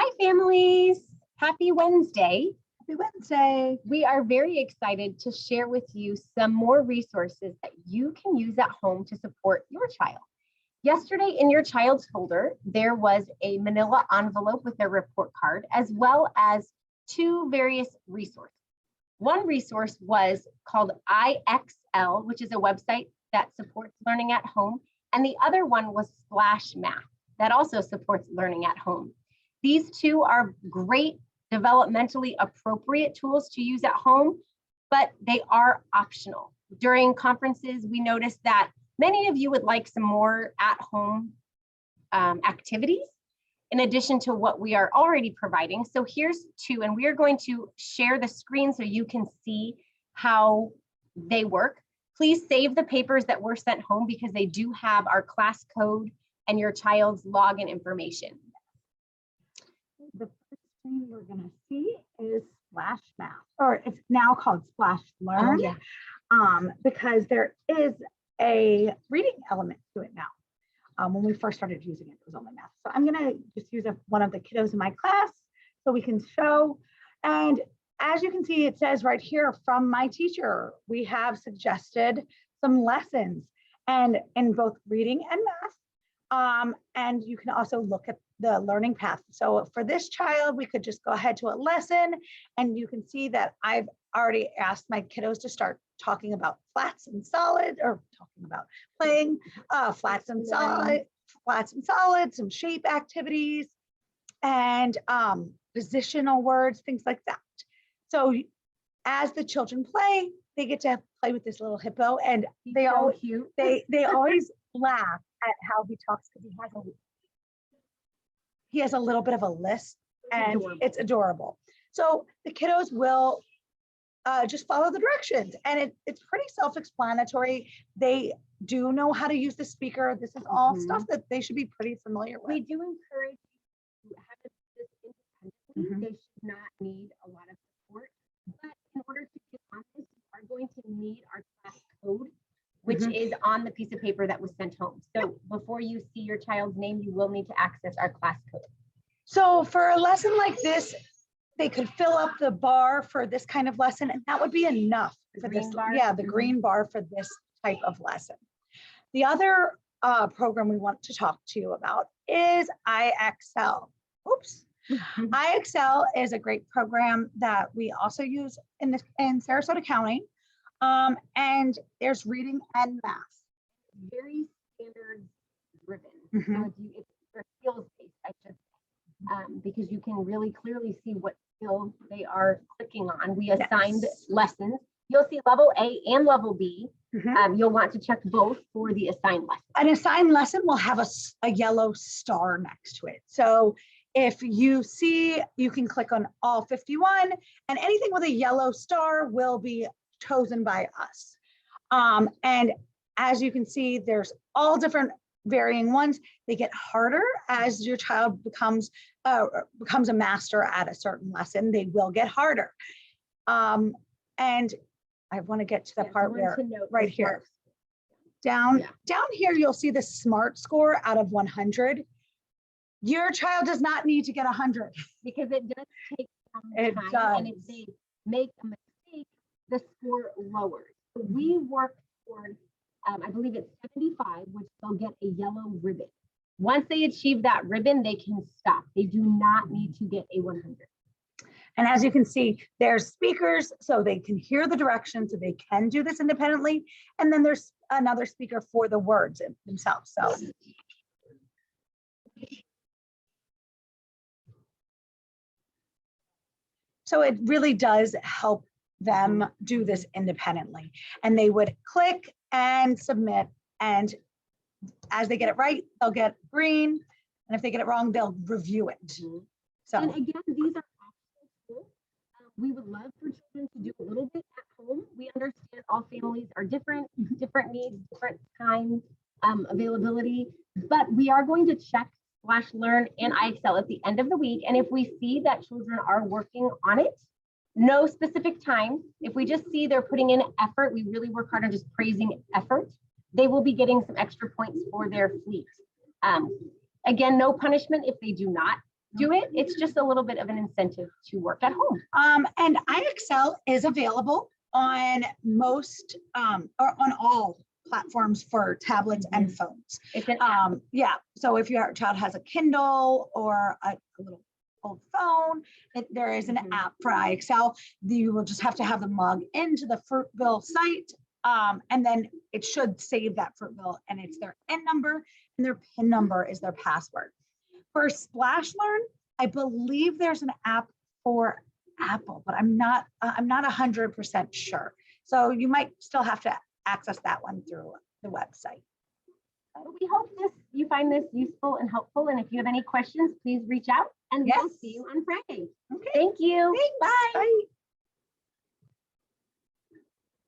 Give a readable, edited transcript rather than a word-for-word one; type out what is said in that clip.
Hi, families. Happy Wednesday. Happy Wednesday. We are very excited to share with you some more resources that you can use at home to support your child. Yesterday in your child's folder, there was a manila envelope with their report card, as well as two various resources. One resource was called IXL, which is a website that supports learning at home. And the other one was Splash Math, that also supports learning at home. These two are great developmentally appropriate tools to use at home, but they are optional. During conferences, we noticed that many of you would like some more at-home activities in addition to what we are already providing. So here's two, and we are going to share the screen so you can see how they work. Please save the papers that were sent home because they do have our class code and your child's login information. The first thing we're going to see is Splash Math, or it's now called Splash Learn, because there is a reading element to it now. When we first started using it, it was only math. So I'm going to just use one of the kiddos in my class so we can show. And as you can see, it says right here from my teacher, we have suggested some lessons and in both reading and math. And you can also look at the learning path. So for this child, we could just go ahead to a lesson, and you can see that I've already asked my kiddos to start talking about flats and solid, or talking about playing flats and solid, some shape activities, and positional words, things like that. So as the children play, they get to play with this little hippo, and they always laugh at how he talks, because he has a little bit of a lisp, and it's adorable. So the kiddos will just follow the directions, and it's pretty self-explanatory. They do know how to use the speaker. This is all stuff that they should be pretty familiar with. We do encourage you to have this independently. They should not need a lot of support, but in order to get on this, you are going to need our class code, which is on the piece of paper that was sent home. So before you see your child's name, you will need to access our class code. So for a lesson like this, they could fill up the bar for this kind of lesson, and that would be enough for this. Yeah, the green bar for this type of lesson. The other program we want to talk to you about is IXL. Oops. IXL is a great program that we also use in Sarasota County. And there's reading and math. Very standard driven. So it's skills based, I should say, because you can really clearly see what skills they are clicking on. We assigned lessons. You'll see level A and level B. You'll want to check both for the assigned lesson. An assigned lesson will have a yellow star next to it. So if you see, you can click on all 51, and anything with a yellow star will be chosen by us. And as you can see, there's all different varying ones. They get harder as your child becomes a master at a certain lesson. They will get harder. And I want to get to the part where right here, down here, you'll see the SMART score out of 100. Your child does not need to get 100, because it does take some time, and if they make a mistake, the score lowers. So we work toward, I believe it's 75, which they'll get a yellow ribbon. Once they achieve that ribbon, they can stop. They do not need to get a 100. And as you can see, there's speakers, so they can hear the directions, so they can do this independently. And then there's another speaker for the words themselves. So it really does help them do this independently, and they would click and submit, and as they get it right, they'll get green, and if they get it wrong, they'll review it. So, and again, these are optional tools. We would love for children to do a little bit at home. We understand all families are different, different needs, different time availability, but we are going to check Splash Learn and IXL at the end of the week, and if we see that children are working on it, no specific time. If we just see they're putting in effort, we really work hard on just praising effort, they will be getting some extra points for their fleet. Again, no punishment if they do not do it. It's just a little bit of an incentive to work at home. And iExcel is available on most or on all platforms for tablets and phones. It's an Yeah. So if your child has a Kindle or a little old phone, there is an app for iExcel. You will just have to have them log into the Fruitville site. And then it should save that Fruitville, and it's their N number and their PIN number is their password. For splashlearn, I believe there's an app for Apple, but I'm not 100% sure. So you might still have to access that one through the website. We hope you find this useful and helpful. And if you have any questions, please reach out and we'll see you on Friday. Okay. Thank you. Thanks. Bye. Bye.